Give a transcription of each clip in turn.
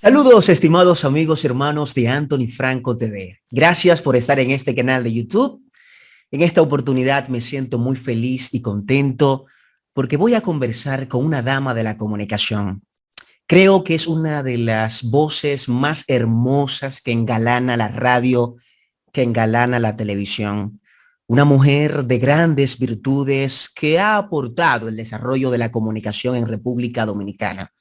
Saludos, estimados amigos y hermanos de Anthony Franco TV. Gracias por estar en este canal de YouTube. En esta oportunidad me siento muy feliz y contento porque voy a conversar con una dama de la comunicación. Creo que es una de las voces más hermosas que engalana la radio, que engalana la televisión. Una mujer de grandes virtudes que ha aportado el desarrollo de la comunicación en República Dominicana.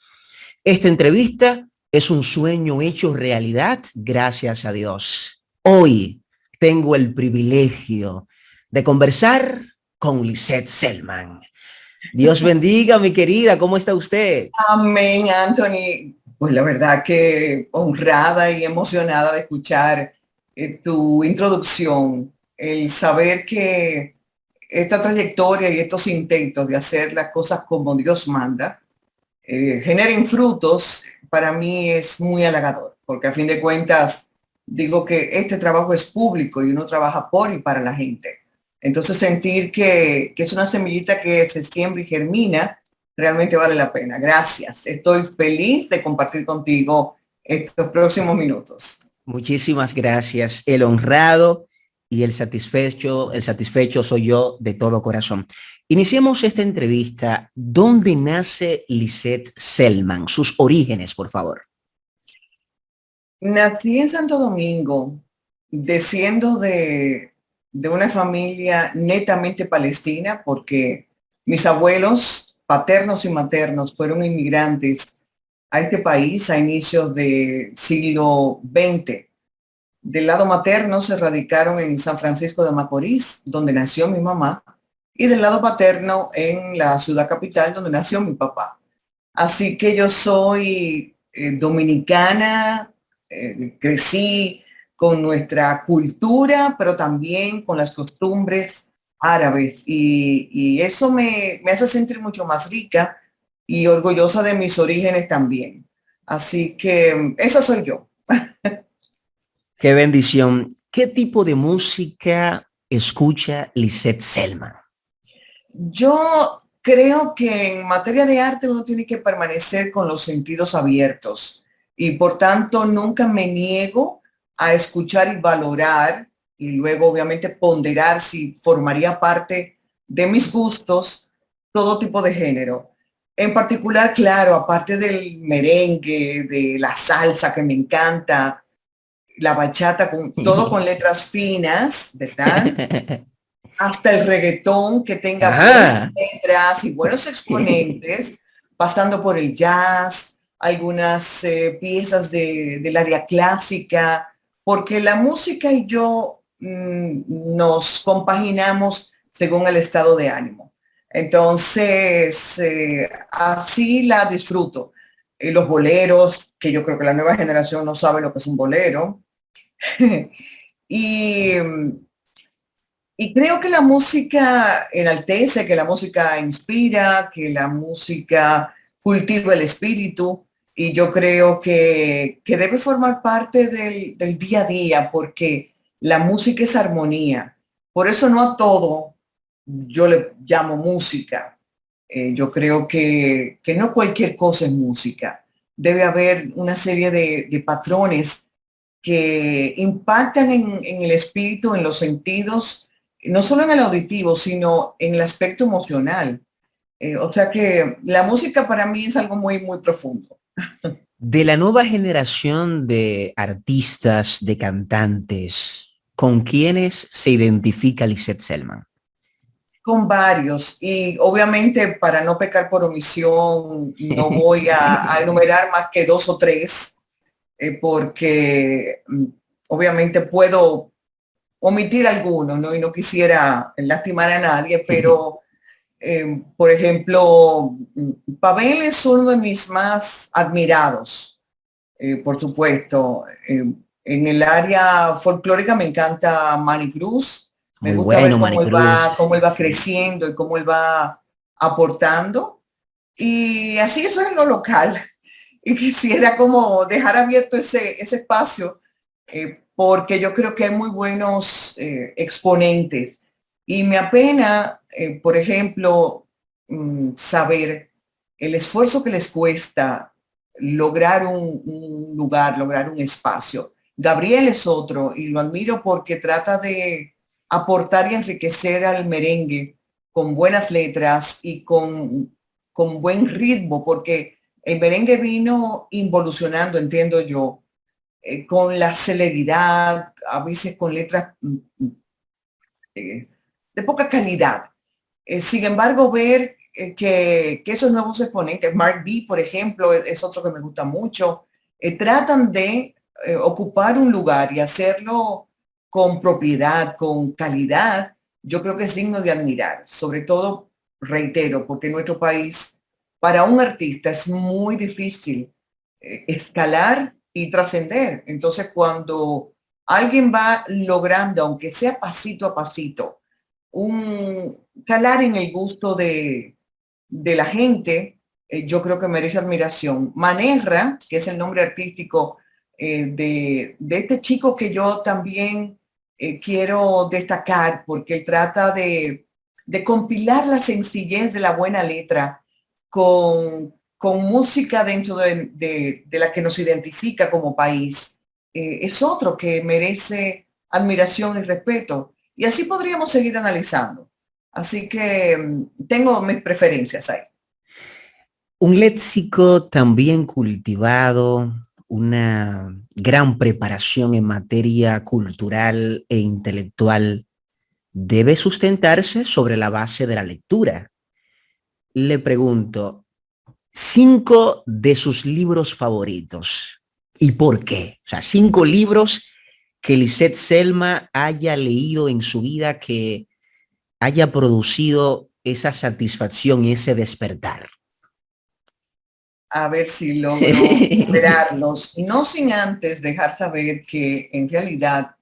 Esta entrevista es un sueño hecho realidad, gracias a Dios. Hoy tengo el privilegio de conversar con Lisette Selman. Dios bendiga, mi querida, ¿cómo está usted? Amén, Anthony. Pues la verdad que honrada y emocionada de escuchar tu introducción, el saber que esta trayectoria y estos intentos de hacer las cosas como Dios manda generen frutos, para mí es muy halagador, porque a fin de cuentas digo que este trabajo es público y uno trabaja por y para la gente. Entonces sentir que es una semillita que se siembra y germina, realmente vale la pena. Gracias. Estoy feliz de compartir contigo estos próximos minutos. Muchísimas gracias. El honrado y el satisfecho soy yo de todo corazón. Iniciemos esta entrevista. ¿Dónde nace Lisette Selman? Sus orígenes, por favor. Nací en Santo Domingo, desciendo de una familia netamente palestina, porque mis abuelos paternos y maternos fueron inmigrantes a este país a inicios del siglo XX. Del lado materno se radicaron en San Francisco de Macorís, donde nació mi mamá, y del lado paterno en la ciudad capital, donde nació mi papá. Así que yo soy dominicana, crecí con nuestra cultura, pero también con las costumbres árabes y eso me hace sentir mucho más rica y orgullosa de mis orígenes también. Así que esa soy yo. Qué bendición. ¿Qué tipo de música escucha Lisette Selman? Yo creo que en materia de arte uno tiene que permanecer con los sentidos abiertos y por tanto nunca me niego a escuchar y valorar y luego obviamente ponderar si formaría parte de mis gustos todo tipo de género. En particular, claro, aparte del merengue, de la salsa que me encanta, la bachata, con todo con letras finas, ¿verdad? Hasta el reggaetón que tenga buenas Ajá. letras y buenos exponentes, pasando por el jazz, algunas piezas del área clásica, porque la música y yo nos compaginamos según el estado de ánimo. Entonces, así la disfruto. Los boleros, que yo creo que la nueva generación no sabe lo que es un bolero. y y creo que la música enaltece, que la música inspira, que la música cultiva el espíritu y yo creo que debe formar parte del día a día porque la música es armonía. Por eso no a todo yo le llamo música. Yo creo que no cualquier cosa es música. Debe haber una serie de patrones que impactan en el espíritu, en los sentidos, no solo en el auditivo, sino en el aspecto emocional. O sea que la música para mí es algo muy, muy profundo. De la nueva generación de artistas, de cantantes, ¿con quiénes se identifica Lisette Selman? Con varios y obviamente para no pecar por omisión no voy a enumerar más que dos o tres porque obviamente puedo omitir algunos, ¿no? Y no quisiera lastimar a nadie, pero por ejemplo, Pavel es uno de mis más admirados, por supuesto. En el área folclórica me encanta Manny Cruz. Me Muy gusta ver bueno, cómo Maricruz. él va Sí. creciendo y cómo él va aportando. Y así eso es en lo local. Y quisiera como dejar abierto ese espacio porque yo creo que hay muy buenos exponentes. Y me apena, por ejemplo, saber el esfuerzo que les cuesta lograr un lugar, lograr un espacio. Gabriel es otro y lo admiro porque trata de aportar y enriquecer al merengue con buenas letras y con buen ritmo, porque el merengue vino involucionando, entiendo yo, con la celeridad, a veces con letras de poca calidad. Sin embargo, ver que esos nuevos exponentes, Mark B, por ejemplo, es otro que me gusta mucho, tratan de ocupar un lugar y hacerlo con propiedad, con calidad. Yo creo que es digno de admirar, sobre todo, reitero, porque en nuestro país, para un artista es muy difícil escalar y trascender. Entonces, cuando alguien va logrando, aunque sea pasito a pasito, un calar en el gusto de la gente, yo creo que merece admiración. Manerra, que es el nombre artístico de este chico que yo también quiero destacar, porque él trata de compilar la sencillez de la buena letra con música dentro de la que nos identifica como país. Es otro que merece admiración y respeto. Y así podríamos seguir analizando. Así que tengo mis preferencias ahí. Un léxico también cultivado, una gran preparación en materia cultural e intelectual debe sustentarse sobre la base de la lectura. Le pregunto, 5 de sus libros favoritos. ¿Y por qué? O sea, 5 libros que Lisette Selma haya leído en su vida que haya producido esa satisfacción y ese despertar. A ver si logro superarlos, no sin antes dejar saber que en realidad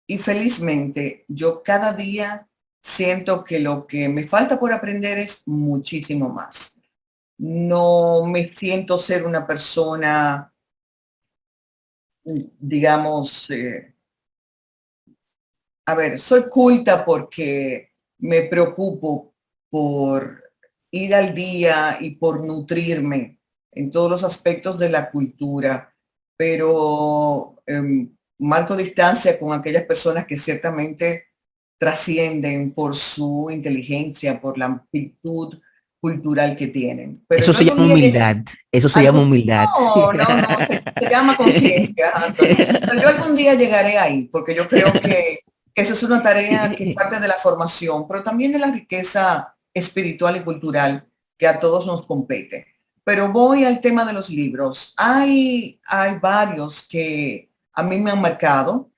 y felizmente yo cada día siento que lo que me falta por aprender es muchísimo más. No me siento ser una persona, digamos, a ver, soy culta porque me preocupo por ir al día y por nutrirme en todos los aspectos de la cultura, pero marco distancia con aquellas personas que ciertamente trascienden por su inteligencia, por la amplitud cultural que tienen. Pero Eso yo se algún llama día llegaré, humildad. Eso se llama humildad. no, se llama conciencia, Anthony. Pero yo algún día llegaré ahí, porque yo creo que esa es una tarea que es parte de la formación, pero también de la riqueza espiritual y cultural que a todos nos compete. Pero voy al tema de los libros. Hay varios que a mí me han marcado.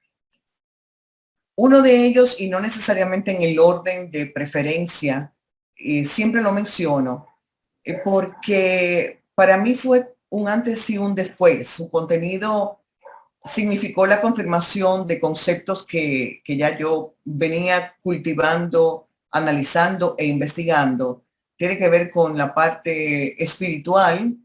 Uno de ellos, y no necesariamente en el orden de preferencia, siempre lo menciono, porque para mí fue un antes y un después. Su contenido significó la confirmación de conceptos que ya yo venía cultivando, analizando e investigando. Tiene que ver con la parte espiritual,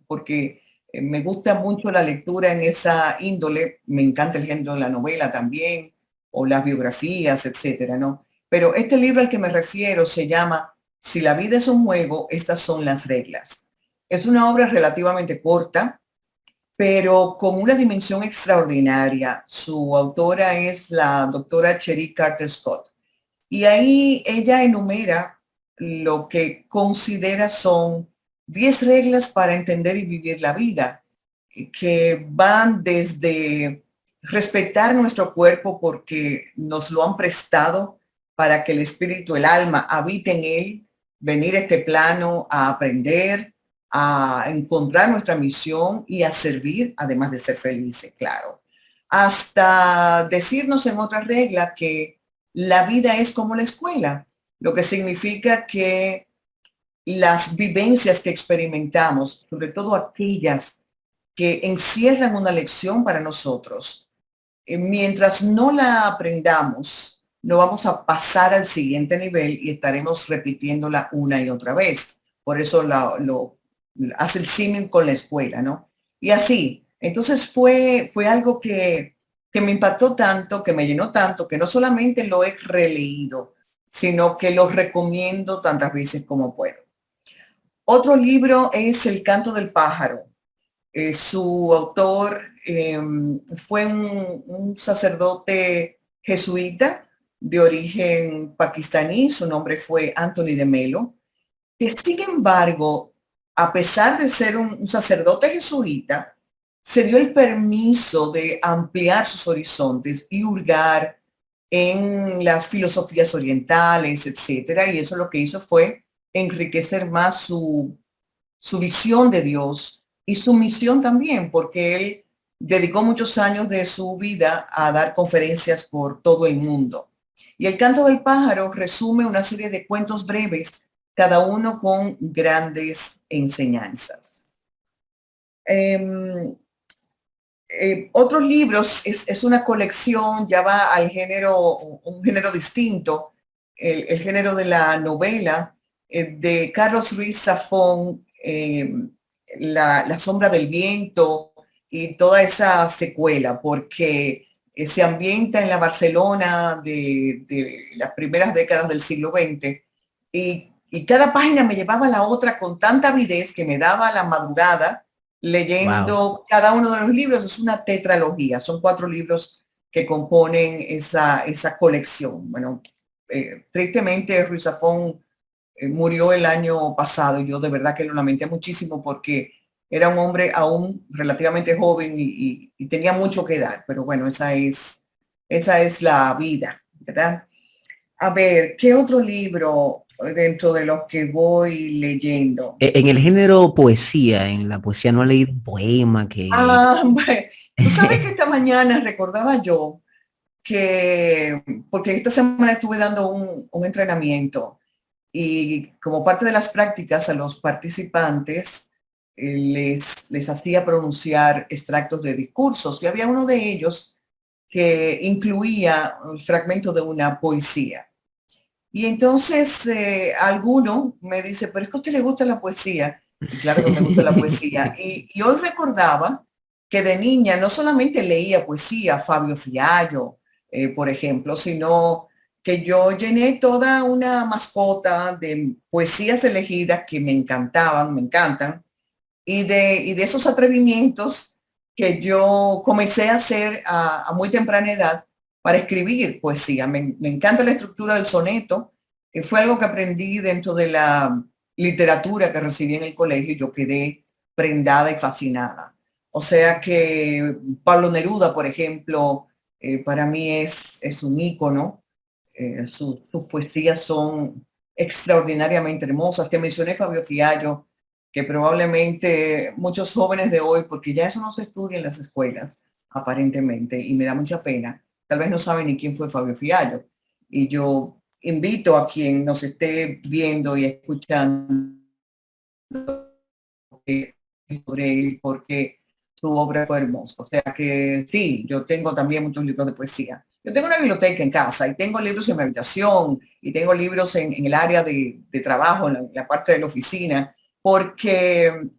porque me gusta mucho la lectura en esa índole, me encanta el género de la novela también, o las biografías, etcétera, ¿no? Pero este libro al que me refiero se llama Si la vida es un juego, estas son las reglas. Es una obra relativamente corta, pero con una dimensión extraordinaria. Su autora es la doctora Cherie Carter Scott. Y ahí ella enumera lo que considera son 10 reglas para entender y vivir la vida, que van desde respetar nuestro cuerpo porque nos lo han prestado para que el espíritu, el alma, habite en él, venir a este plano a aprender, a encontrar nuestra misión y a servir, además de ser felices, claro. Hasta decirnos en otra regla que la vida es como la escuela, lo que significa que las vivencias que experimentamos, sobre todo aquellas que encierran una lección para nosotros, mientras no la aprendamos, no vamos a pasar al siguiente nivel y estaremos repitiéndola una y otra vez. Por eso lo hace el símil con la escuela, ¿no? Y así, entonces fue algo que me impactó tanto, que me llenó tanto, que no solamente lo he releído, sino que lo recomiendo tantas veces como puedo. Otro libro es El canto del pájaro. Su autor fue un sacerdote jesuita de origen pakistaní, su nombre fue Anthony de Melo, que sin embargo, a pesar de ser un sacerdote jesuita, se dio el permiso de ampliar sus horizontes y hurgar en las filosofías orientales, etcétera, y eso lo que hizo fue enriquecer más su visión de Dios y su misión también, porque él dedicó muchos años de su vida a dar conferencias por todo el mundo. Y El canto del pájaro resume una serie de cuentos breves, cada uno con grandes enseñanzas. Otros libros es una colección, ya va al género, un género distinto, el género de la novela, de Carlos Ruiz Zafón, la sombra del viento y toda esa secuela, porque se ambienta en la Barcelona de las primeras décadas del siglo XX y cada página me llevaba a la otra con tanta avidez que me daba la madrugada Wow. leyendo cada uno de los libros. Es una tetralogía, son 4 libros que componen esa colección. Bueno, tristemente Ruiz Zafón murió el año pasado. Yo de verdad que lo lamenté muchísimo porque era un hombre aún relativamente joven y tenía mucho que dar, pero bueno, esa es la vida, ¿verdad? A ver, ¿qué otro libro dentro de los que voy leyendo? En el género poesía, en la poesía no ha leído un poema que... Bueno, tú sabes que esta mañana recordaba yo que, porque esta semana estuve dando un entrenamiento y como parte de las prácticas a los participantes les hacía pronunciar extractos de discursos y había uno de ellos que incluía un fragmento de una poesía. Y entonces alguno me dice, pero es que a usted le gusta la poesía. Y claro que me gusta la poesía. Y hoy recordaba que de niña no solamente leía poesía, Fabio Fiallo, por ejemplo, sino que yo llené toda una mascota de poesías elegidas que me encantaban, me encantan, y de esos atrevimientos que yo comencé a hacer a muy temprana edad para escribir poesía. Me encanta la estructura del soneto, que fue algo que aprendí dentro de la literatura que recibí en el colegio y yo quedé prendada y fascinada. O sea que Pablo Neruda, por ejemplo, para mí es un ícono. Sus poesías son extraordinariamente hermosas. Te mencioné Fabio Fiallo, que probablemente muchos jóvenes de hoy, porque ya eso no se estudia en las escuelas, aparentemente, y me da mucha pena, tal vez no saben ni quién fue Fabio Fiallo. Y yo invito a quien nos esté viendo y escuchando sobre él, porque su obra fue hermosa. O sea que sí, yo tengo también muchos libros de poesía. Yo tengo una biblioteca en casa y tengo libros en mi habitación y tengo libros en el área de trabajo, en la parte de la oficina, porque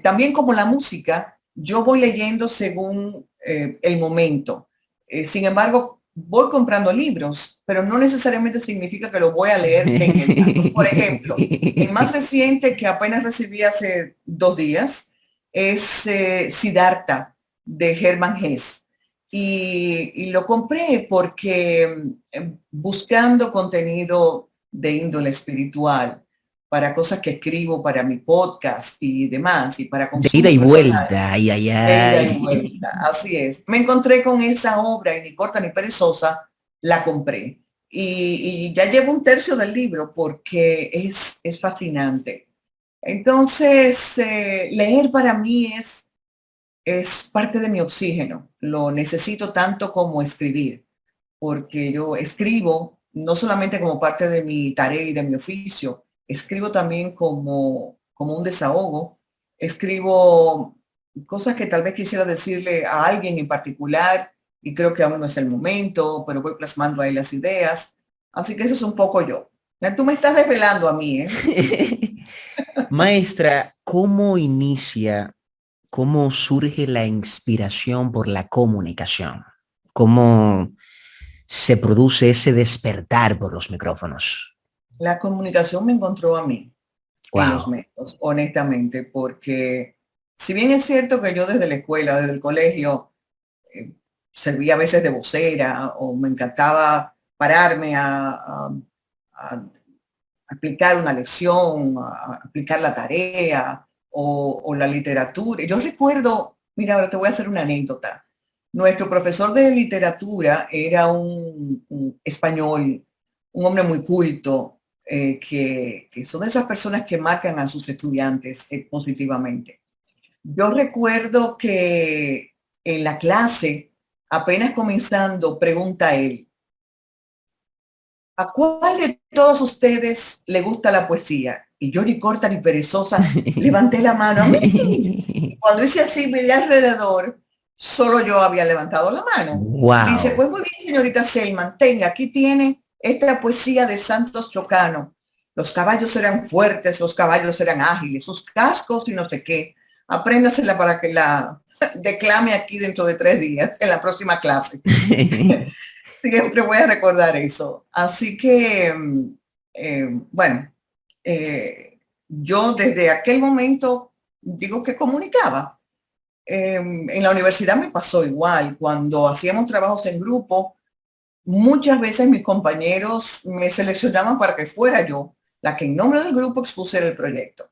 también como la música, yo voy leyendo según el momento. Sin embargo, voy comprando libros, pero no necesariamente significa que lo voy a leer de inmediato. Por ejemplo, el más reciente que apenas recibí hace 2 días es Siddhartha de Hermann Hesse. Y lo compré porque buscando contenido de índole espiritual para cosas que escribo para mi podcast y demás, y para De ida consumo y personal, vuelta, ay, ay, de ida y vuelta. ay. Así es. Me encontré con esa obra y ni corta ni perezosa, la compré. Y ya llevo un tercio del libro porque es fascinante. Entonces, leer para mí es parte de mi oxígeno. Lo necesito tanto como escribir, porque yo escribo no solamente como parte de mi tarea y de mi oficio, escribo también como un desahogo. Escribo cosas que tal vez quisiera decirle a alguien en particular y creo que aún no es el momento, pero voy plasmando ahí las ideas. Así que eso es un poco yo. Ya tú me estás desvelando a mí, ¿eh? Maestra, ¿cómo inicia, cómo surge la inspiración por la comunicación? ¿Cómo se produce ese despertar por los micrófonos? La comunicación me encontró a mí en los Wow. medios, honestamente, porque Si bien es cierto que yo desde la escuela, desde el colegio, servía a veces de vocera o me encantaba pararme a aplicar una lección, a aplicar la tarea o la literatura. Yo recuerdo, mira, ahora te voy a hacer una anécdota. Nuestro profesor de literatura era un español, un hombre muy culto, que son de esas personas que marcan a sus estudiantes positivamente. Yo recuerdo que en la clase, apenas comenzando, pregunta él, ¿a cuál de todos ustedes le gusta la poesía? Y yo, ni corta ni perezosa, levanté la mano a mí. Y cuando hice así, miré alrededor, solo yo había levantado la mano. Dice, Wow. pues muy bien, señorita Selman, tenga, aquí tiene esta poesía de Santos Chocano. Los caballos eran fuertes, los caballos eran ágiles, sus cascos y no sé qué. Apréndasela para que la declame aquí dentro de 3 días, en la próxima clase. Siempre voy a recordar eso. Así que, bueno, yo desde aquel momento digo que comunicaba. En la universidad me pasó igual. Cuando hacíamos trabajos en grupo, muchas veces mis compañeros me seleccionaban para que fuera yo la que en nombre del grupo expusiera el proyecto.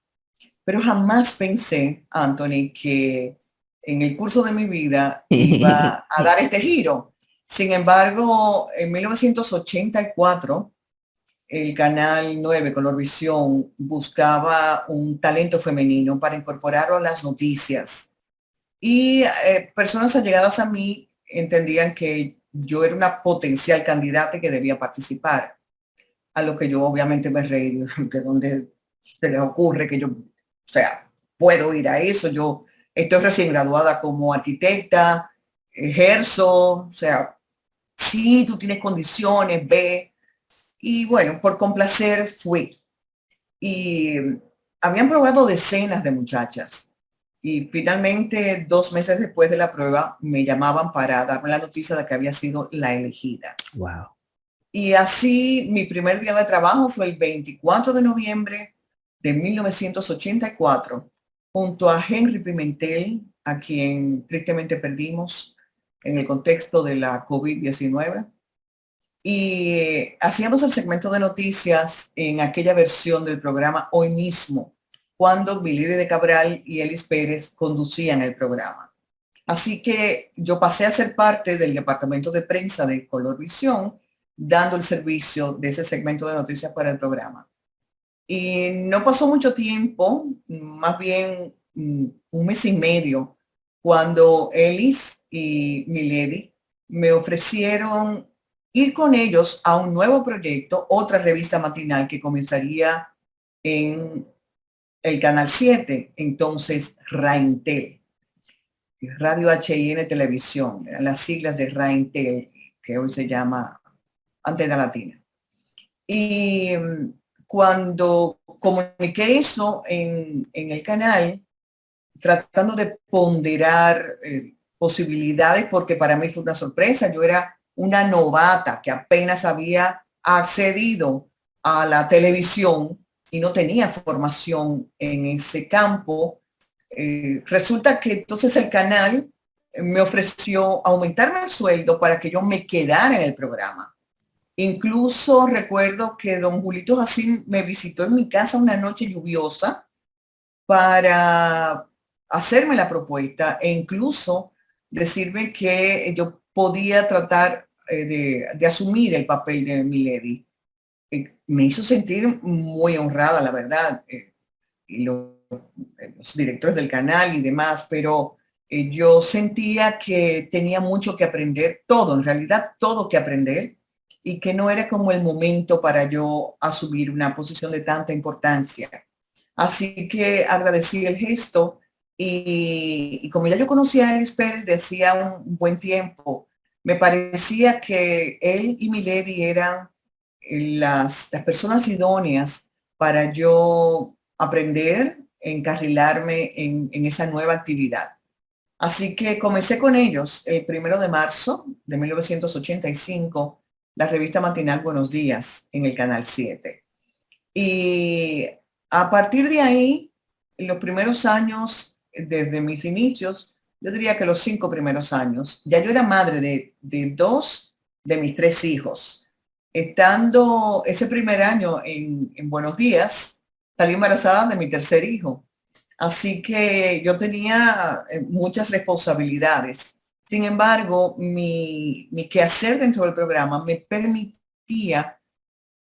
Pero jamás pensé, Anthony, que en el curso de mi vida iba a dar este giro. Sin embargo, en 1984, el Canal 9, Colorvisión, buscaba un talento femenino para incorporarlo a las noticias. Y personas allegadas a mí entendían que yo era una potencial candidata que debía participar. A lo que yo obviamente me reí, de dónde se les ocurre que yo, o sea, puedo ir a eso. Yo estoy recién graduada como arquitecta, ejerzo, o sea, sí, tú tienes condiciones, ve. Y bueno, por complacer fui. Y habían probado decenas de muchachas. Y finalmente, 2 meses después de la prueba, me llamaban para darme la noticia de que había sido la elegida. Wow. Y así mi primer día de trabajo fue el 24 de noviembre de 1984, junto a Henry Pimentel, a quien tristemente perdimos en el contexto de la COVID-19. Y hacíamos el segmento de noticias en aquella versión del programa Hoy Mismo, cuando Milady de Cabral y Elis Pérez conducían el programa. Así que yo pasé a ser parte del departamento de prensa de Colorvisión, dando el servicio de ese segmento de noticias para el programa. Y no pasó mucho tiempo, más bien 1 mes y medio, cuando Elis y Milady me ofrecieron ir con ellos a un nuevo proyecto, otra revista matinal que comenzaría en el Canal 7, entonces Raintel. Radio HIN Televisión, eran las siglas de Raintel, que hoy se llama Antena Latina. Y cuando comuniqué eso en el canal, tratando de ponderar posibilidades, porque para mí fue una sorpresa, yo era una novata que apenas había accedido a la televisión y no tenía formación en ese campo. Resulta que entonces el canal me ofreció aumentarme el sueldo para que yo me quedara en el programa. Incluso recuerdo que don Julito Jacín me visitó en mi casa una noche lluviosa para hacerme la propuesta e incluso decirme que yo podía tratar de asumir el papel de Milady. Me hizo sentir muy honrada, la verdad. Y los directores del canal y demás, pero yo sentía que tenía mucho que aprender, todo, en realidad todo que aprender, y que no era como el momento para yo asumir una posición de tanta importancia. Así que agradecí el gesto y como ya yo conocía a Elis Pérez de hacía un buen tiempo, me parecía que él y Milady eran las personas idóneas para yo aprender, encarrilarme en esa nueva actividad. Así que comencé con ellos el 1 de marzo de 1985, la revista matinal Buenos Días en el Canal 7. Y a partir de ahí, en los primeros años, desde mis inicios, yo diría que los 5 primeros años. Ya yo era madre de 2 de mis 3 hijos. Estando ese primer año en Buenos Días, salí embarazada de mi tercer hijo. Así que yo tenía muchas responsabilidades. Sin embargo, mi quehacer dentro del programa me permitía,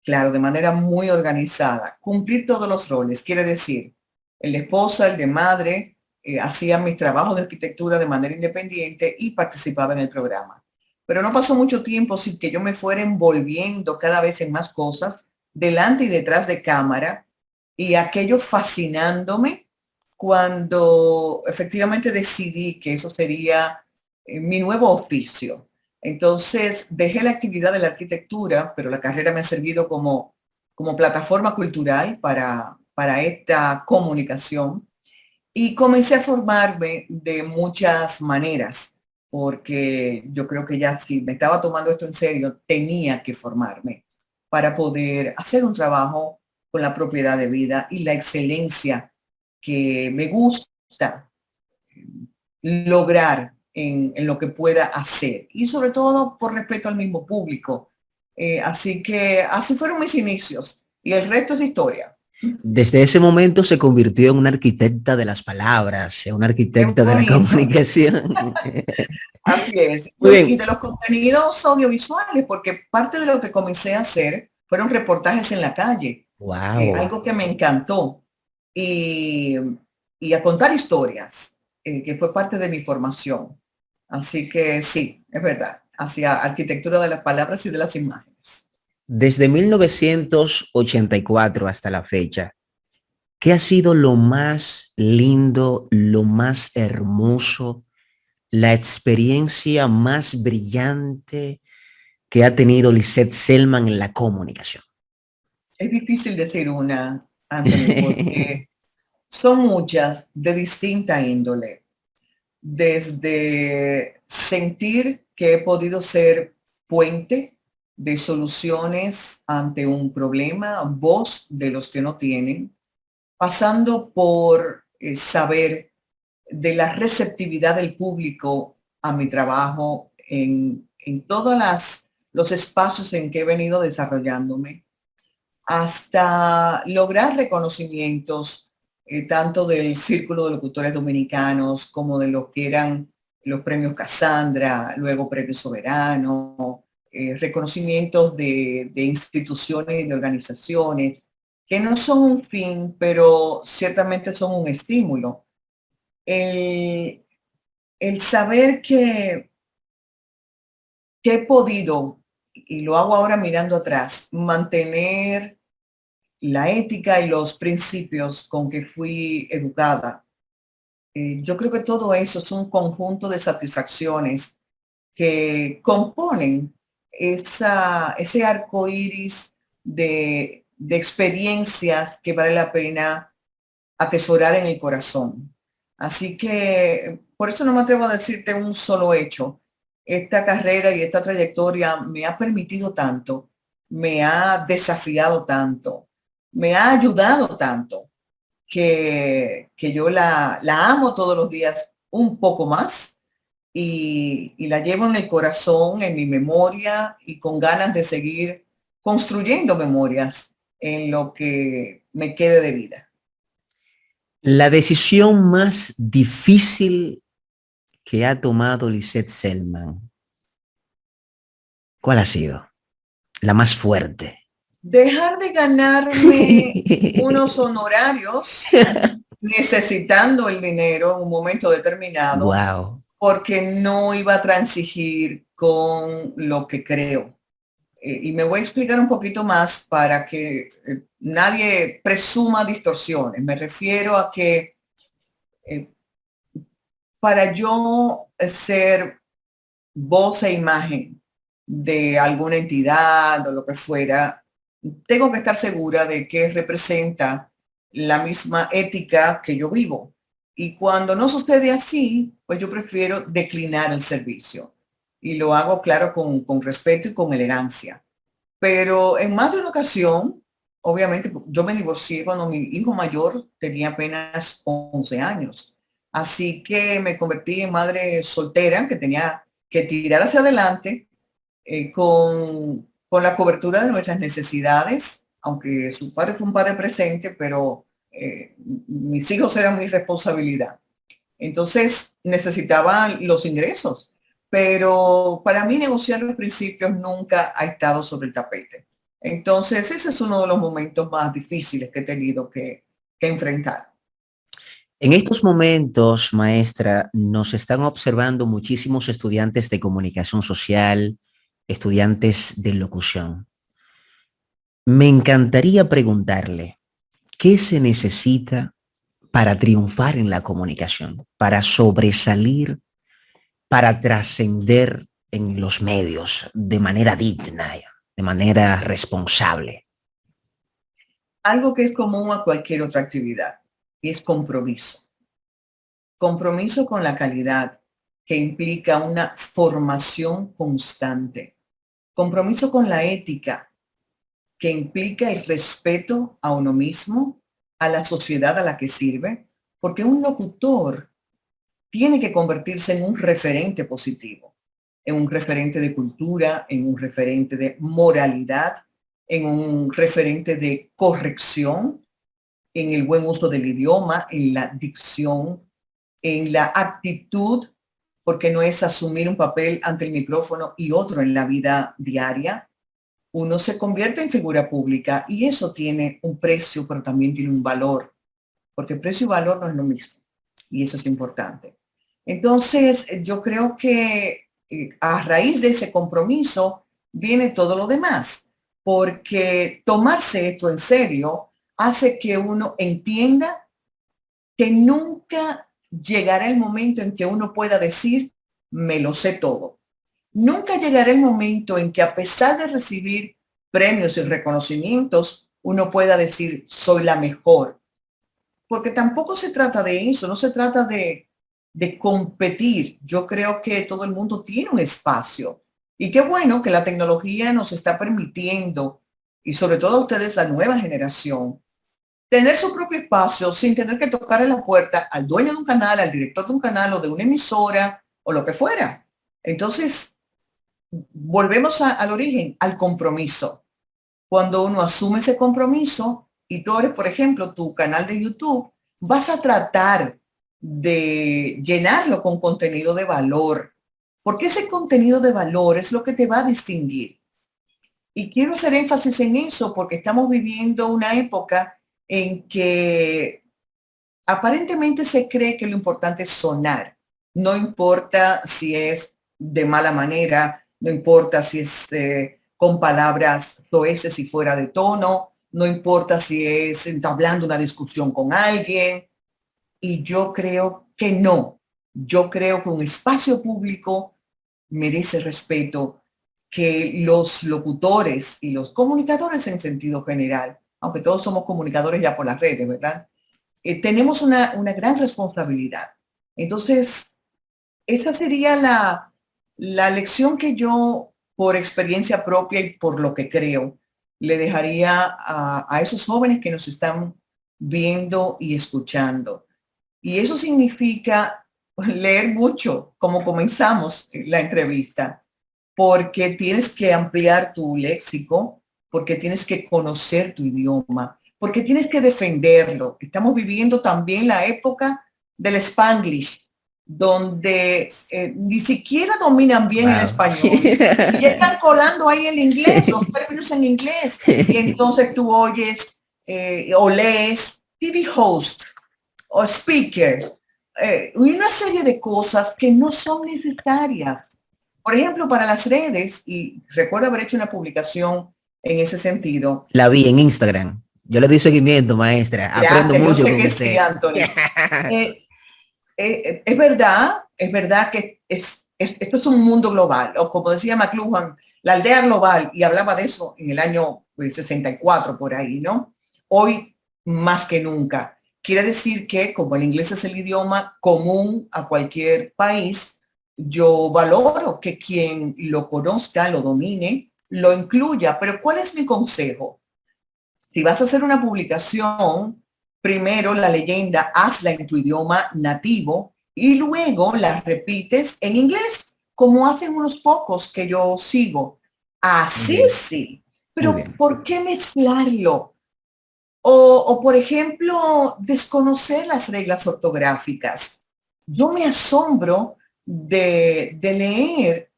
claro, de manera muy organizada, cumplir todos los roles. Quiere decir, el de esposa, el de madre, hacía mis trabajos de arquitectura de manera independiente y participaba en el programa. Pero no pasó mucho tiempo sin que yo me fuera envolviendo cada vez en más cosas, delante y detrás de cámara, y aquello fascinándome cuando efectivamente decidí que eso sería mi nuevo oficio. Entonces dejé la actividad de la arquitectura, pero la carrera me ha servido como plataforma cultural para esta comunicación y comencé a formarme de muchas maneras, porque yo creo que ya si me estaba tomando esto en serio, tenía que formarme para poder hacer un trabajo con la propiedad de vida y la excelencia que me gusta lograr en lo que pueda hacer y sobre todo por respeto al mismo público. Así que así fueron mis inicios y el resto es historia. Desde ese momento se convirtió en una arquitecta de las palabras, en una Qué arquitecta de la bonito. comunicación. Así es. Muy Y bien. de los contenidos audiovisuales, porque parte de lo que comencé a hacer fueron reportajes en la calle, Wow. algo que me encantó, y, y a contar historias, que fue parte de mi formación. Así que sí, es verdad, hacia arquitectura de las palabras y de las imágenes. Desde 1984 hasta la fecha, ¿qué ha sido lo más lindo, lo más hermoso, la experiencia más brillante que ha tenido Lisette Selman en la comunicación? Es difícil decir una, Anthony, porque son muchas de distinta índole. Desde sentir que he podido ser puente de soluciones ante un problema, voz de los que no tienen, pasando por saber de la receptividad del público a mi trabajo en todos los espacios en que he venido desarrollándome, hasta lograr reconocimientos tanto del Círculo de Locutores Dominicanos como de lo que eran los premios Casandra, luego Premio Soberano, reconocimientos de instituciones y de organizaciones que no son un fin, pero ciertamente son un estímulo. El, el saber que he podido, y lo hago ahora mirando atrás, mantener la ética y los principios con que fui educada. Yo creo que todo eso es un conjunto de satisfacciones que componen ese arco iris de experiencias que vale la pena atesorar en el corazón. Así que por eso no me atrevo a decirte un solo hecho. Esta carrera y esta trayectoria me ha permitido tanto, me ha desafiado tanto, me ha ayudado tanto, que yo la amo todos los días un poco más y la llevo en el corazón, en mi memoria y con ganas de seguir construyendo memorias en lo que me quede de vida. La decisión más difícil que ha tomado Lisette Selman, ¿cuál ha sido? La más fuerte. Dejar de ganarme unos honorarios necesitando el dinero en un momento determinado Wow. porque no iba a transigir con lo que creo. Y me voy a explicar un poquito más para que nadie presuma distorsiones. Me refiero a que eh, para yo ser voz e imagen de alguna entidad o lo que fuera, tengo que estar segura de que representa la misma ética que yo vivo. Y cuando no sucede así, pues yo prefiero declinar el servicio. Y lo hago, claro, con respeto y con elegancia. Pero en más de una ocasión, obviamente, yo me divorcié cuando mi hijo mayor tenía apenas 11 años. Así que me convertí en madre soltera que tenía que tirar hacia adelante con la cobertura de nuestras necesidades, aunque su padre fue un padre presente, pero mis hijos eran mi responsabilidad. Entonces necesitaban los ingresos, pero para mí negociar los principios nunca ha estado sobre el tapete. Entonces ese es uno de los momentos más difíciles que he tenido que enfrentar. En estos momentos, maestra, nos están observando muchísimos estudiantes de comunicación social, estudiantes de locución. Me encantaría preguntarle, ¿qué se necesita para triunfar en la comunicación, para sobresalir, para trascender en los medios de manera digna, de manera responsable? Algo que es común a cualquier otra actividad y es compromiso. Compromiso con la calidad, que implica una formación constante. Compromiso con la ética, que implica el respeto a uno mismo, a la sociedad a la que sirve, porque un locutor tiene que convertirse en un referente positivo, en un referente de cultura, en un referente de moralidad, en un referente de corrección, en el buen uso del idioma, en la dicción, en la actitud, porque no es asumir un papel ante el micrófono y otro en la vida diaria. Uno se convierte en figura pública y eso tiene un precio, pero también tiene un valor, porque precio y valor no es lo mismo y eso es importante. Entonces, yo creo que a raíz de ese compromiso viene todo lo demás, porque tomarse esto en serio hace que uno entienda que nunca llegará el momento en que uno pueda decir, me lo sé todo. Nunca llegará el momento en que a pesar de recibir premios y reconocimientos, uno pueda decir, soy la mejor. Porque tampoco se trata de eso, no se trata de competir. Yo creo que todo el mundo tiene un espacio. Y qué bueno que la tecnología nos está permitiendo, y sobre todo a ustedes, la nueva generación, tener su propio espacio sin tener que tocar en la puerta al dueño de un canal, al director de un canal o de una emisora o lo que fuera. Entonces, volvemos al origen, al compromiso. Cuando uno asume ese compromiso y tú eres, por ejemplo, tu canal de YouTube, vas a tratar de llenarlo con contenido de valor, porque ese contenido de valor es lo que te va a distinguir. Y quiero hacer énfasis en eso porque estamos viviendo una época en que aparentemente se cree que lo importante es sonar. No importa si es de mala manera, no importa si es con palabras soeces y fuera de tono, no importa si es entablando una discusión con alguien. Y yo creo que no. Yo creo que un espacio público merece respeto, que los locutores y los comunicadores en sentido general, aunque todos somos comunicadores ya por las redes, ¿verdad? Tenemos una gran responsabilidad. Entonces, esa sería la lección que yo, por experiencia propia y por lo que creo, le dejaría a esos jóvenes que nos están viendo y escuchando. Y eso significa leer mucho, como comenzamos la entrevista, porque tienes que ampliar tu léxico, porque tienes que conocer tu idioma, porque tienes que defenderlo. Estamos viviendo también la época del Spanglish, donde ni siquiera dominan bien el español. Y ya están colando ahí el inglés, los términos en inglés. Y entonces tú oyes o lees TV host o speaker, una serie de cosas que no son necesarias. Por ejemplo, para las redes, y recuerdo haber hecho una publicación en ese sentido. La vi en Instagram. Yo le doy seguimiento, maestra. Aprendo Gracias, yo mucho sé con que sí, usted. Anthony. Es verdad que esto es un mundo global, o como decía McLuhan, la aldea global, y hablaba de eso en el año 64, por ahí, ¿no? Hoy más que nunca. Quiere decir que como el inglés es el idioma común a cualquier país, yo valoro que quien lo conozca, lo domine, lo incluya. Pero ¿cuál es mi consejo? Si vas a hacer una publicación, primero la leyenda hazla en tu idioma nativo y luego la repites en inglés, como hacen unos pocos que yo sigo. Así sí, Muy pero bien. ¿por qué mezclarlo? Por ejemplo, desconocer las reglas ortográficas. Yo me asombro de leer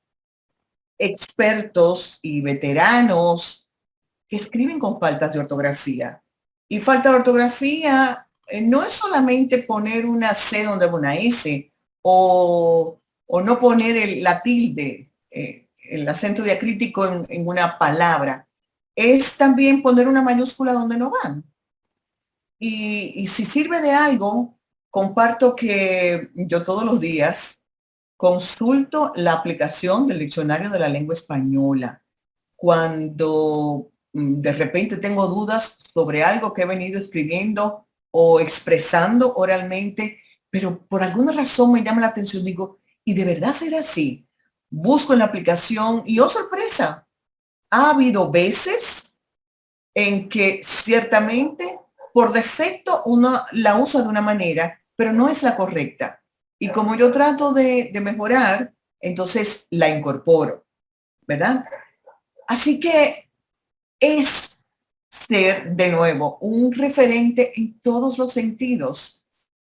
expertos y veteranos que escriben con faltas de ortografía. Y falta de ortografía no es solamente poner una C donde va una S o no poner la tilde, el acento diacrítico en una palabra. Es también poner una mayúscula donde no van. Y si sirve de algo, comparto que yo todos los días consulto la aplicación del diccionario de la lengua española cuando de repente tengo dudas sobre algo que he venido escribiendo o expresando oralmente, pero por alguna razón me llama la atención, digo, ¿y de verdad será así? Busco en la aplicación y, oh sorpresa, ha habido veces en que ciertamente por defecto uno la usa de una manera, pero no es la correcta. Y como yo trato de mejorar, entonces la incorporo, ¿verdad? Así que es ser de nuevo un referente en todos los sentidos.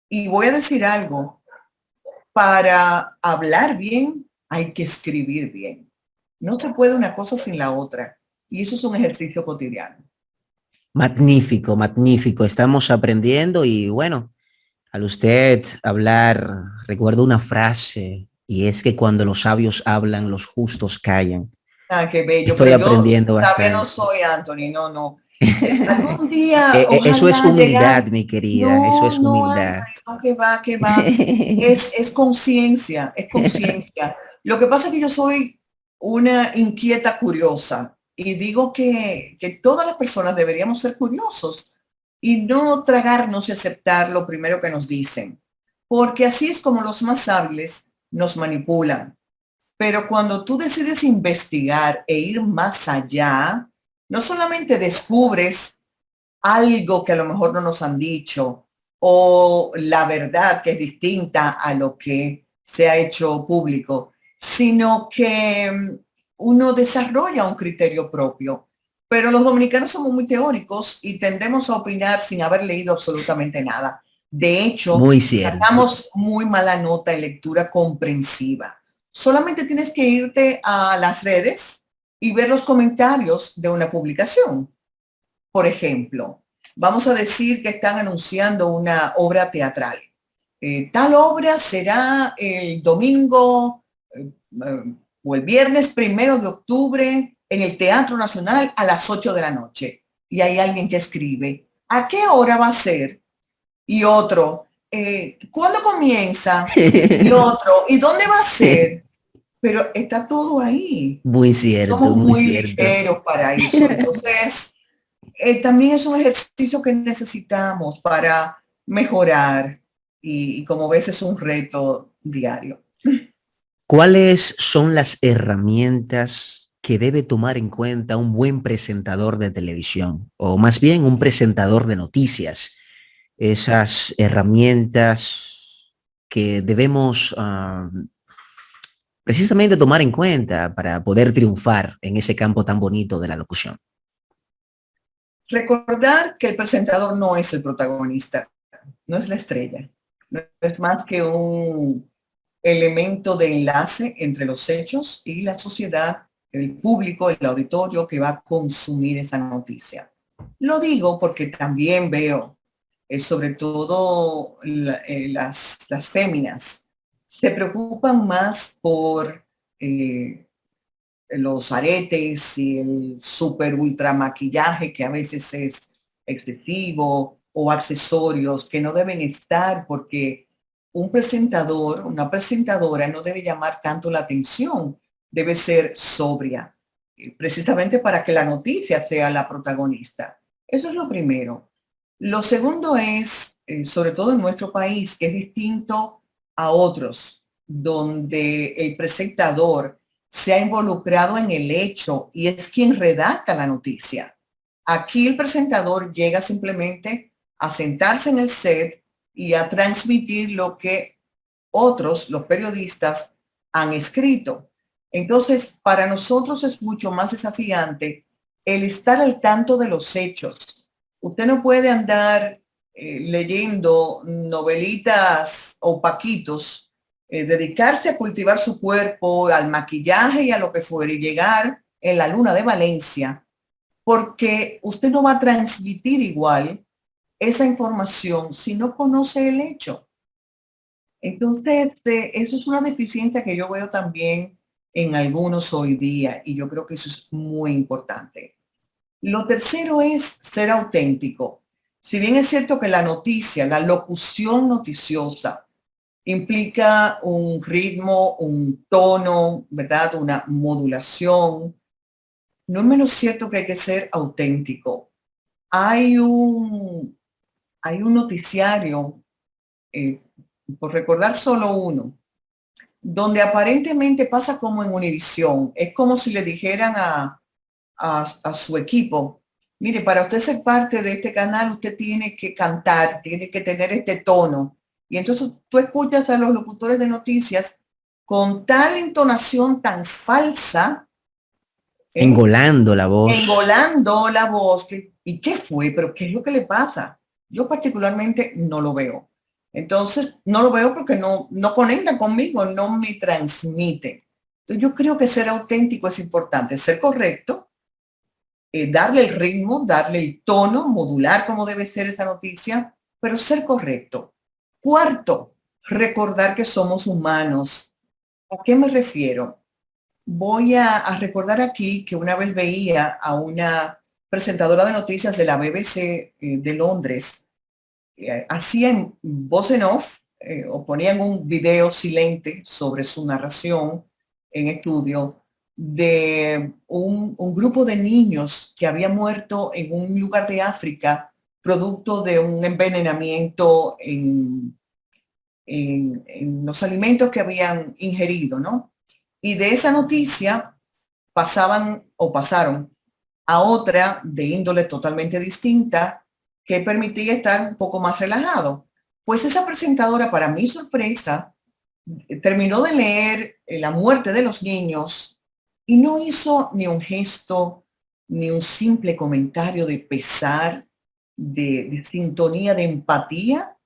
Y voy a decir algo, para hablar bien hay que escribir bien. No se puede una cosa sin la otra. Y eso es un ejercicio cotidiano. Magnífico, magnífico. Estamos aprendiendo y bueno, al usted hablar, recuerdo una frase y es que cuando los sabios hablan, los justos callan. Ah, qué bello, Estoy pero yo aprendiendo sabia no bastante. soy, Anthony, no, no. Algún día, Eso es ojalá humildad, llegar. mi querida, eso No, es no, humildad. Anthony, no, que va, que va. Es conciencia, es conciencia. Lo que pasa es que yo soy una inquieta curiosa y digo que todas las personas deberíamos ser curiosos y no tragarnos y aceptar lo primero que nos dicen, porque así es como los más hábiles nos manipulan. Pero cuando tú decides investigar e ir más allá, no solamente descubres algo que a lo mejor no nos han dicho o la verdad que es distinta a lo que se ha hecho público, sino que uno desarrolla un criterio propio. Pero los dominicanos somos muy teóricos y tendemos a opinar sin haber leído absolutamente nada. De hecho, Muy cierto. sacamos muy mala nota en lectura comprensiva. Solamente tienes que irte a las redes y ver los comentarios de una publicación. Por ejemplo, vamos a decir que están anunciando una obra teatral. Tal obra será el domingo o el viernes 1 de octubre en el Teatro Nacional a las 8 de la noche. Y hay alguien que escribe, ¿a qué hora va a ser? Y otro, ¿cuándo comienza? Y otro, ¿y dónde va a ser? Pero está todo ahí. Muy cierto, Somos muy muy cierto. ligeros para eso. Entonces, también es un ejercicio que necesitamos para mejorar y como ves es un reto diario. ¿Cuáles son las herramientas que debe tomar en cuenta un buen presentador de televisión o más bien un presentador de noticias? Esas herramientas que debemos precisamente tomar en cuenta para poder triunfar en ese campo tan bonito de la locución. Recordar que el presentador no es el protagonista, no es la estrella, no es más que un elemento de enlace entre los hechos y la sociedad, el público, el auditorio que va a consumir esa noticia. Lo digo porque también veo, sobre todo las féminas, se preocupan más por los aretes y el super ultra maquillaje que a veces es excesivo o accesorios que no deben estar porque un presentador, una presentadora no debe llamar tanto la atención, debe ser sobria, precisamente para que la noticia sea la protagonista. Eso es lo primero. Lo segundo es, sobre todo en nuestro país, que es distinto a otros, donde el presentador se ha involucrado en el hecho y es quien redacta la noticia. Aquí el presentador llega simplemente a sentarse en el set y a transmitir lo que otros, los periodistas, han escrito. Entonces, para nosotros es mucho más desafiante el estar al tanto de los hechos. Usted no puede andar leyendo novelitas o paquitos, dedicarse a cultivar su cuerpo, al maquillaje y a lo que fuera, y llegar en la luna de Valencia, porque usted no va a transmitir igual esa información si no conoce el hecho. Entonces, eso es una deficiencia que yo veo también en algunos hoy día y yo creo que eso es muy importante. Lo tercero es ser auténtico. Si bien es cierto que la noticia, la locución noticiosa, implica un ritmo, un tono, ¿verdad? Una modulación, no es menos cierto que hay que ser auténtico. Hay un, hay un noticiario, eh, por recordar solo uno, donde aparentemente pasa como en Univisión. Es como si le dijeran a su equipo, mire, para usted ser parte de este canal, usted tiene que cantar, tiene que tener este tono. Y entonces tú escuchas a los locutores de noticias con tal entonación tan falsa, Engolando la voz. engolando la voz. ¿Y qué fue? ¿Pero qué es lo que le pasa? Yo particularmente no lo veo. Entonces, no lo veo porque no conecta conmigo, no me transmite. Entonces, yo creo que ser auténtico es importante, ser correcto, darle el ritmo, darle el tono, modular cómo debe ser esa noticia, pero ser correcto. Cuarto, recordar que somos humanos. ¿A qué me refiero? Voy a recordar aquí que una vez veía a una presentadora de noticias de la BBC de Londres, hacían voz en off o ponían un video silente sobre su narración en estudio de un grupo de niños que había muerto en un lugar de África producto de un envenenamiento en los alimentos que habían ingerido, ¿no? Y de esa noticia pasaron a otra de índole totalmente distinta que permitía estar un poco más relajado. Pues esa presentadora, para mi sorpresa, terminó de leer la muerte de los niños y no hizo ni un gesto, ni un simple comentario de pesar, de sintonía, de empatía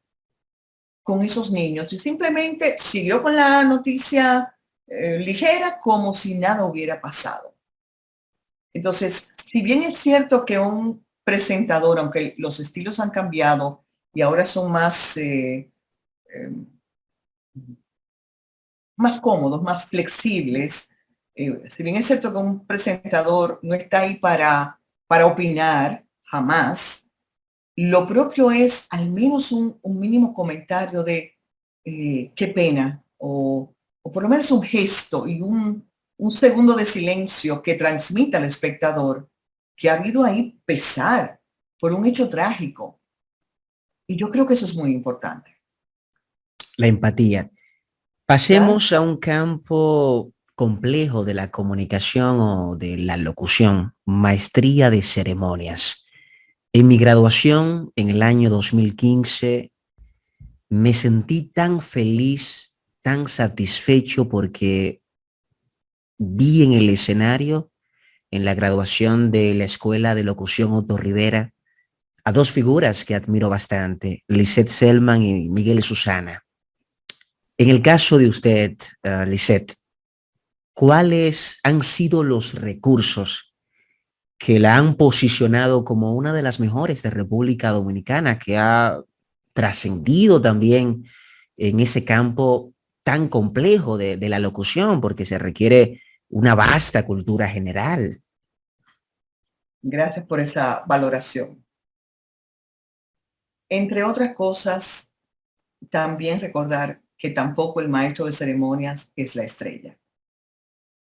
con esos niños y simplemente siguió con la noticia ligera como si nada hubiera pasado. Entonces, si bien es cierto que un presentador, aunque los estilos han cambiado y ahora son más cómodos, más flexibles, si bien es cierto que un presentador no está ahí para opinar, jamás, lo propio es al menos un mínimo comentario de qué pena o por lo menos un gesto y un segundo de silencio que transmita al espectador que ha habido ahí pesar por un hecho trágico. Y yo creo que eso es muy importante. La empatía. Claro. Pasemos a un campo complejo de la comunicación o de la locución, maestría de ceremonias. En mi graduación en el año 2015 me sentí tan feliz, tan satisfecho porque vi en el escenario, en la graduación de la Escuela de Locución Otto Rivera, a dos figuras que admiro bastante, Lisette Selman y Miguel Susana. En el caso de usted, Lisette, ¿cuáles han sido los recursos que la han posicionado como una de las mejores de República Dominicana, que ha trascendido también en ese campo tan complejo de la locución, porque se requiere una vasta cultura general? Gracias por esa valoración. Entre otras cosas, también recordar que tampoco el maestro de ceremonias es la estrella.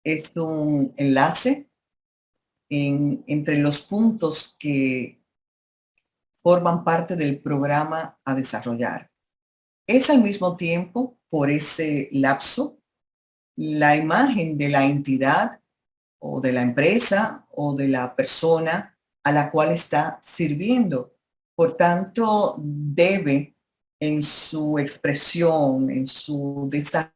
Es un enlace entre los puntos que forman parte del programa a desarrollar. Es al mismo tiempo, por ese lapso, la imagen de la entidad o de la empresa o de la persona a la cual está sirviendo. Por tanto, debe en su expresión, en su desarrollo,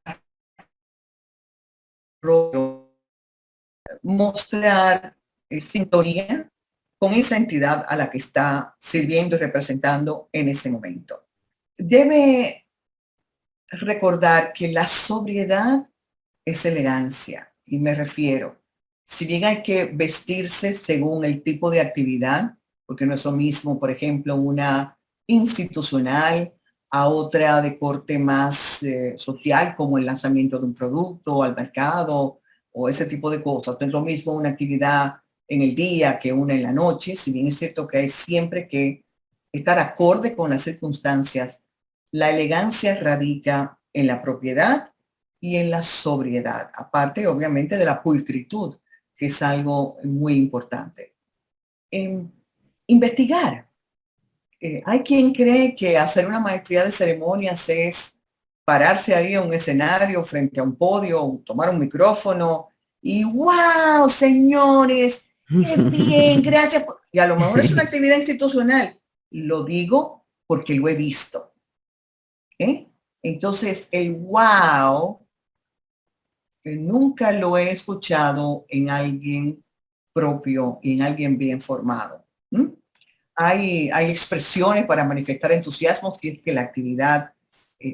mostrar sintonía con esa entidad a la que está sirviendo y representando en ese momento. Debe recordar que la sobriedad es elegancia, y me refiero, si bien hay que vestirse según el tipo de actividad, porque no es lo mismo, por ejemplo, una institucional a otra de corte más social, como el lanzamiento de un producto al mercado o ese tipo de cosas. No es lo mismo una actividad en el día que una en la noche, si bien es cierto que hay siempre que estar acorde con las circunstancias. La elegancia radica en la propiedad y en la sobriedad, aparte obviamente de la pulcritud, que es algo muy importante. Investigar. Hay quien cree que hacer una maestría de ceremonias es pararse ahí en un escenario frente a un podio, tomar un micrófono y wow, señores, qué bien, gracias. Y a lo mejor es una actividad institucional. Lo digo porque lo he visto. Entonces, el wow nunca lo he escuchado en alguien propio y en alguien bien formado. Hay expresiones para manifestar entusiasmo si es que la actividad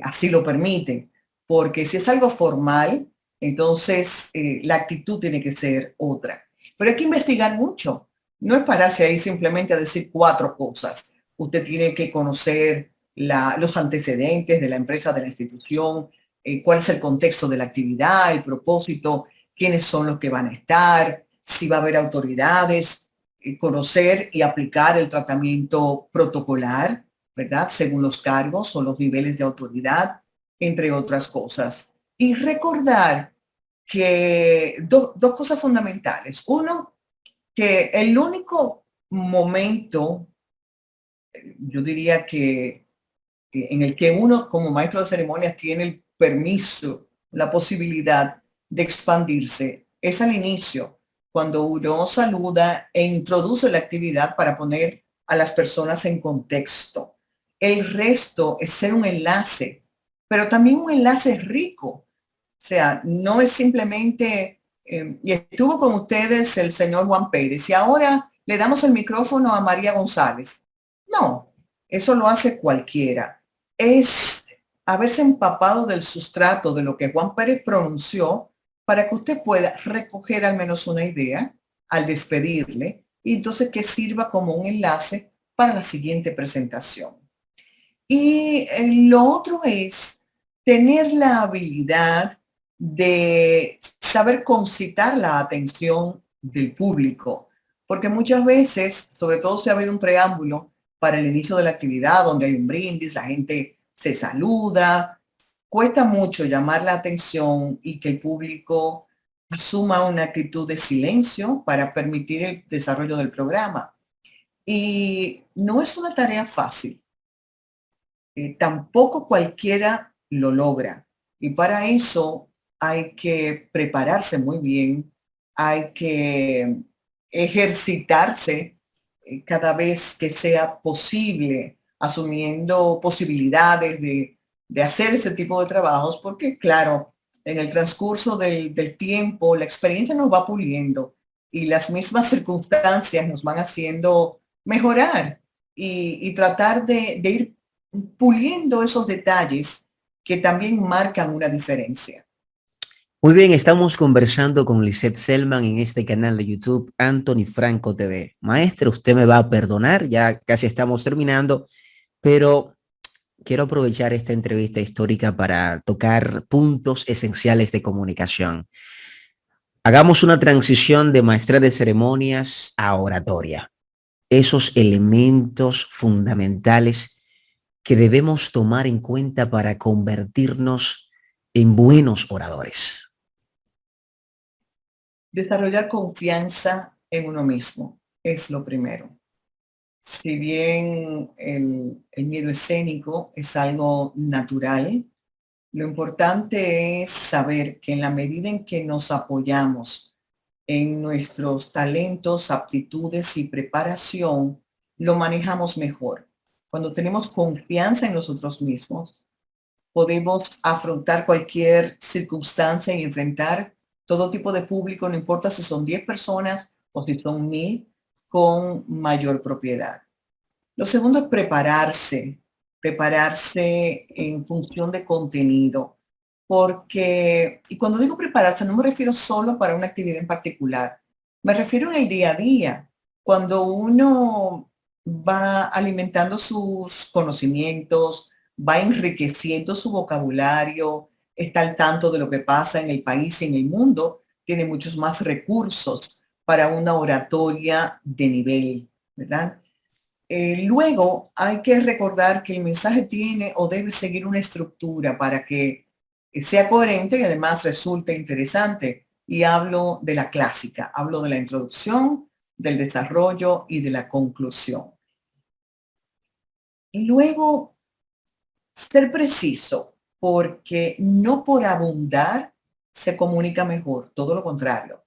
así lo permite, porque si es algo formal, entonces la actitud tiene que ser otra. Pero hay que investigar mucho. No es pararse ahí simplemente a decir 4 cosas. Usted tiene que conocer los antecedentes de la empresa, de la institución, cuál es el contexto de la actividad, el propósito, quiénes son los que van a estar, si va a haber autoridades, conocer y aplicar el tratamiento protocolar, ¿verdad? Según los cargos o los niveles de autoridad, entre otras cosas. Y recordar que dos cosas fundamentales. Uno, que el único momento, yo diría que en el que uno como maestro de ceremonias tiene el permiso, la posibilidad de expandirse, es al inicio, cuando uno saluda e introduce la actividad para poner a las personas en contexto. El resto es ser un enlace, pero también un enlace rico. O sea, no es simplemente, y estuvo con ustedes el señor Juan Pérez, y ahora le damos el micrófono a María González. No, eso lo hace cualquiera. Es haberse empapado del sustrato de lo que Juan Pérez pronunció para que usted pueda recoger al menos una idea al despedirle y entonces que sirva como un enlace para la siguiente presentación. Y lo otro es tener la habilidad de saber concitar la atención del público, porque muchas veces, sobre todo si ha habido un preámbulo para el inicio de la actividad, donde hay un brindis, la gente se saluda, cuesta mucho llamar la atención y que el público asuma una actitud de silencio para permitir el desarrollo del programa. Y no es una tarea fácil. Tampoco cualquiera lo logra. Y para eso hay que prepararse muy bien, hay que ejercitarse cada vez que sea posible, asumiendo posibilidades de hacer ese tipo de trabajos, porque claro, en el transcurso del tiempo, la experiencia nos va puliendo y las mismas circunstancias nos van haciendo mejorar y tratar de ir puliendo esos detalles que también marcan una diferencia. Muy bien, estamos conversando con Lisette Selman en este canal de YouTube, Anthony Franco TV. Maestra, usted me va a perdonar, ya casi estamos terminando, pero quiero aprovechar esta entrevista histórica para tocar puntos esenciales de comunicación. Hagamos una transición de maestría de ceremonias a oratoria. Esos elementos fundamentales que debemos tomar en cuenta para convertirnos en buenos oradores. Desarrollar confianza en uno mismo es lo primero. Si bien el miedo escénico es algo natural, lo importante es saber que en la medida en que nos apoyamos en nuestros talentos, aptitudes y preparación, lo manejamos mejor. cuando tenemos confianza en nosotros mismos, podemos afrontar cualquier circunstancia y enfrentar todo tipo de público, no importa si son 10 personas o si son 1000, con mayor propiedad. Lo segundo es prepararse en función de contenido, porque, y cuando digo prepararse, no me refiero solo para una actividad en particular, me refiero en el día a día, cuando uno va alimentando sus conocimientos, va enriqueciendo su vocabulario, está al tanto de lo que pasa en el país y en el mundo, tiene muchos más recursos para una oratoria de nivel, ¿verdad? Luego hay que recordar que el mensaje tiene o debe seguir una estructura para que sea coherente y además resulte interesante. Y hablo de la clásica, hablo de la introducción, del desarrollo y de la conclusión. Y luego, ser preciso, porque no por abundar se comunica mejor, todo lo contrario.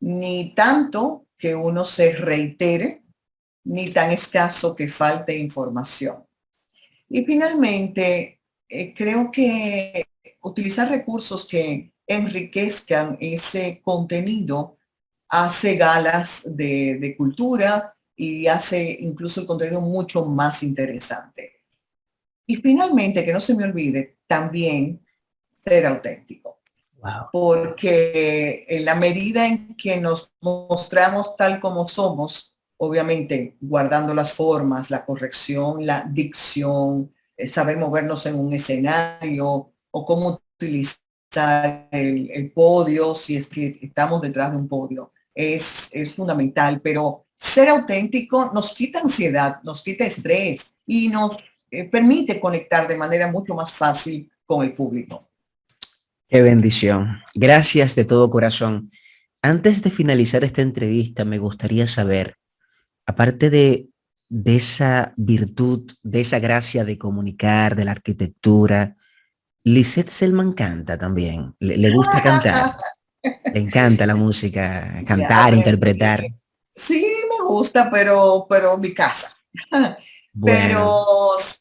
Ni tanto que uno se reitere, ni tan escaso que falte información. Y finalmente, creo que utilizar recursos que enriquezcan ese contenido hace galas de cultura y hace incluso el contenido mucho más interesante. Y finalmente, que no se me olvide, también ser auténtico. Wow. Porque en la medida en que nos mostramos tal como somos, obviamente guardando las formas, la corrección, la dicción, saber movernos en un escenario o cómo utilizar el podio, si es que estamos detrás de un podio, es fundamental, pero ser auténtico nos quita ansiedad, nos quita estrés y nos permite conectar de manera mucho más fácil con el público. Qué bendición. Gracias de todo corazón. Antes de finalizar esta entrevista, me gustaría saber, aparte de esa virtud, de esa gracia de comunicar, de la arquitectura, Lisette Selman canta también. Le gusta cantar. Le encanta la música, Ya cantar, aprendí. interpretar. Sí, me gusta, pero mi casa. Bueno, Pero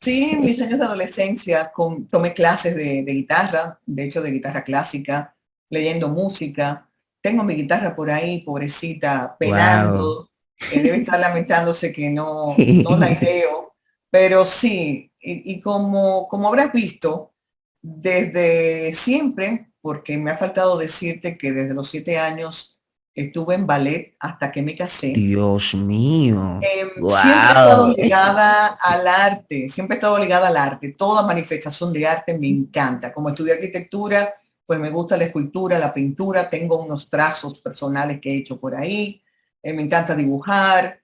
sí, en mis años de adolescencia tomé clases de guitarra, de hecho de guitarra clásica, leyendo música. Tengo mi guitarra por ahí, pobrecita, wow. penando. Debe estar lamentándose que no la ideo. Pero sí, y como habrás visto, desde siempre, porque me ha faltado decirte que desde los 7 años estuve en ballet hasta que me casé. Dios mío. Siempre he estado Wow. ligada al arte, siempre he estado ligada al arte. Toda manifestación de arte me encanta. Como estudié arquitectura, pues me gusta la escultura, la pintura. Tengo unos trazos personales que he hecho por ahí. Me encanta dibujar.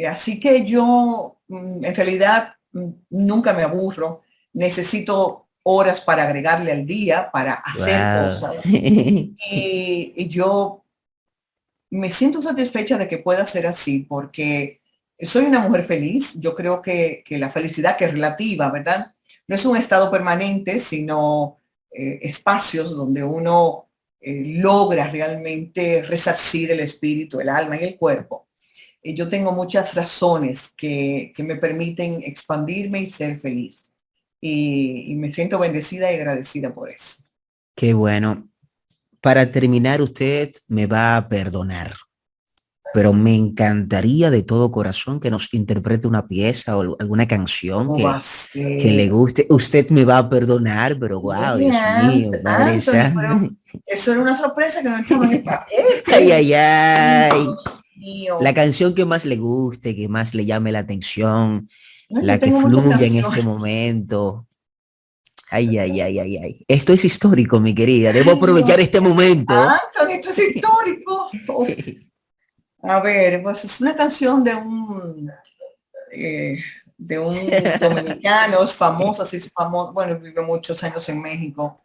Así que yo, en realidad, nunca me aburro. Necesito horas para agregarle al día, para hacer Wow. cosas. Y yo me siento satisfecha de que pueda ser así porque soy una mujer feliz. Yo creo que la felicidad, que es relativa, ¿verdad? No es un estado permanente, sino espacios donde uno logra realmente resarcir el espíritu, el alma y el cuerpo. Yo tengo muchas razones que me permiten expandirme y ser feliz. Y me siento bendecida y agradecida por eso. Qué bueno. Para terminar, usted me va a perdonar, pero me encantaría de todo corazón que nos interprete una pieza o alguna canción ¿Cómo va a que le ser? guste. Usted me va a perdonar, pero wow, Oye, Dios mío, Padre Anthony, Santo. pero eso era una sorpresa que no estaba en el Ay, paquete. ay, Ay, ay. Dios La mío. canción que más le guste, que más le llame la atención, Ay, yo la que tengo muchas fluya en este canciones. momento. Ay, ay, ay, ay, ay. Esto es histórico, mi querida. Debo Ay, aprovechar Dios. este momento. Anthony, esto es histórico. Uf. A ver, pues es una canción eh, de un dominicano, es famoso, así es famoso, bueno, vivió muchos años en México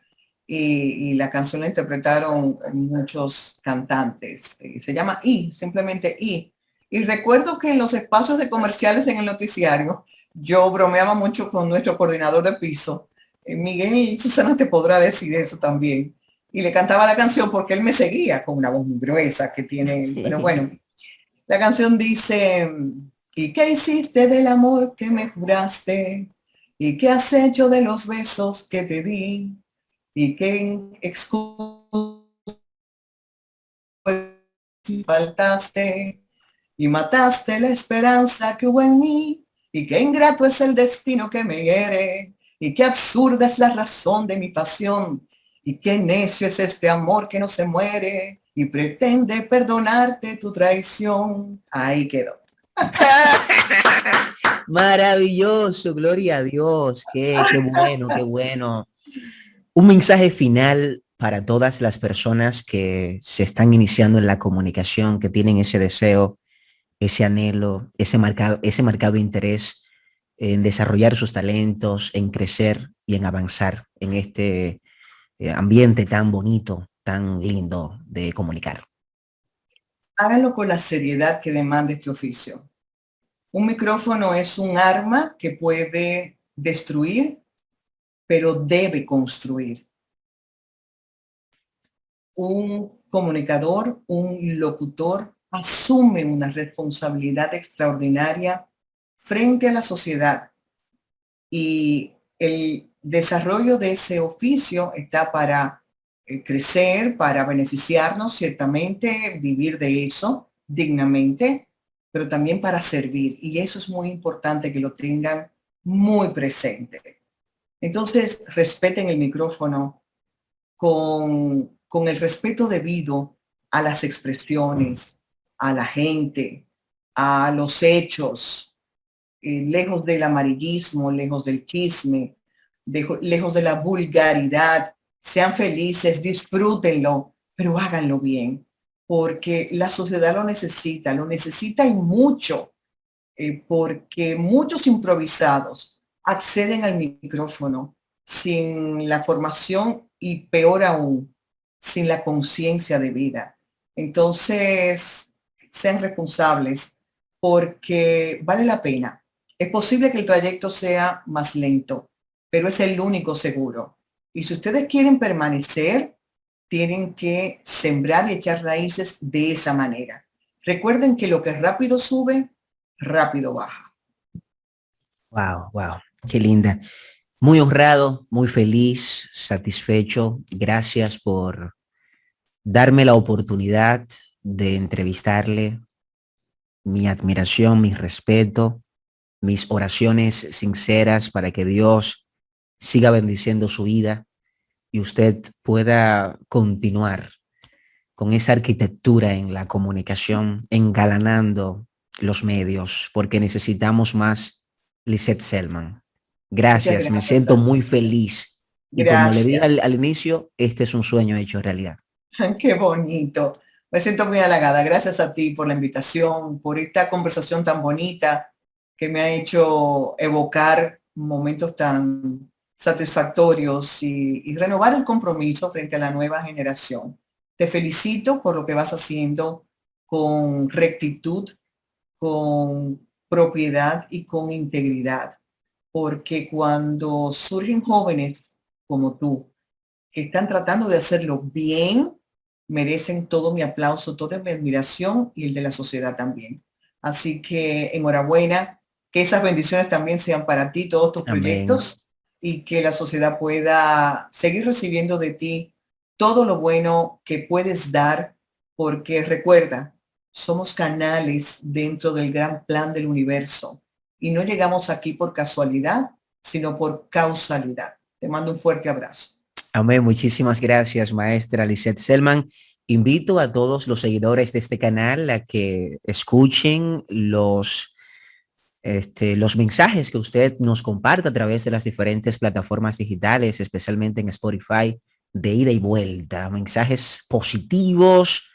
y la canción la interpretaron muchos cantantes. Se llama I, simplemente I. Y recuerdo que en los espacios de comerciales en el noticiario, yo bromeaba mucho con nuestro coordinador de piso. Miguel y Susana te podrá decir eso también. Y le cantaba la canción porque él me seguía con una voz muy gruesa que tiene, pero bueno, la canción dice, ¿Y qué hiciste del amor que me juraste? ¿Y qué has hecho de los besos que te di? ¿Y qué excusa faltaste? Y mataste la esperanza que hubo en mí. Y qué ingrato es el destino que me hiere. Y qué absurda es la razón de mi pasión. Y qué necio es este amor que no se muere. Y pretende perdonarte tu traición. Ahí quedó. Maravilloso, gloria a Dios. Qué bueno, qué bueno. Un mensaje final para todas las personas que se están iniciando en la comunicación, que tienen ese deseo, ese anhelo, ese marcado interés en desarrollar sus talentos, en crecer y en avanzar en este ambiente tan bonito, tan lindo de comunicar. Háganlo con la seriedad que demanda este oficio. Un micrófono es un arma que puede destruir, pero debe construir. Un comunicador, un locutor, asume una responsabilidad extraordinaria frente a la sociedad y el desarrollo de ese oficio está para crecer, para beneficiarnos, ciertamente, vivir de eso dignamente, pero también para servir. Y eso es muy importante que lo tengan muy presente. Entonces, respeten el micrófono con el respeto debido a las expresiones, a la gente, a los hechos, lejos del amarillismo, lejos del chisme, lejos de la vulgaridad. Sean felices, disfrútenlo, pero háganlo bien, porque la sociedad lo necesita y mucho, porque muchos improvisados acceden al micrófono sin la formación y peor aún, sin la conciencia de vida. Entonces, sean responsables porque vale la pena. Es posible que el trayecto sea más lento, pero es el único seguro. Y si ustedes quieren permanecer, tienen que sembrar y echar raíces de esa manera. Recuerden que lo que rápido sube, rápido baja. Wow, wow, qué linda. Muy honrado, muy feliz, satisfecho. Gracias por darme la oportunidad de entrevistarle. Mi admiración, mi respeto, mis oraciones sinceras para que Dios siga bendiciendo su vida y usted pueda continuar con esa arquitectura en la comunicación, engalanando los medios, porque necesitamos más Lisette Selman. Muchas Gracias, me gracias siento a muy ti. feliz. Y como le dije Gracias. al inicio, este es un sueño hecho realidad. Qué bonito. Me siento muy halagada. Gracias a ti por la invitación, por esta conversación tan bonita que me ha hecho evocar momentos tan satisfactorios y renovar el compromiso frente a la nueva generación. Te felicito por lo que vas haciendo con rectitud, con propiedad y con integridad, porque cuando surgen jóvenes como tú, que están tratando de hacerlo bien, merecen todo mi aplauso, toda mi admiración y el de la sociedad también. Así que enhorabuena, que esas bendiciones también sean para ti, todos tus Amén. proyectos, y que la sociedad pueda seguir recibiendo de ti todo lo bueno que puedes dar, porque recuerda, somos canales dentro del gran plan del universo y no llegamos aquí por casualidad, sino por causalidad. Te mando un fuerte abrazo. Amén. Muchísimas gracias, maestra Lisette Selman. Invito a todos los seguidores de este canal a que escuchen los mensajes que usted nos comparte a través de las diferentes plataformas digitales, especialmente en Spotify, de ida y vuelta. Mensajes positivos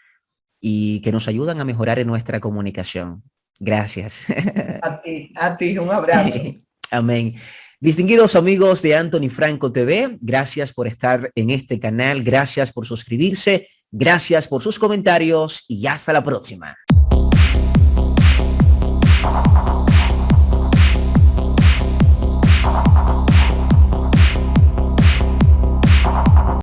y que nos ayudan a mejorar en nuestra comunicación. Gracias. A ti, un abrazo. Amén. Distinguidos amigos de Anthony Franco TV, gracias por estar en este canal, gracias por suscribirse, gracias por sus comentarios y hasta la próxima.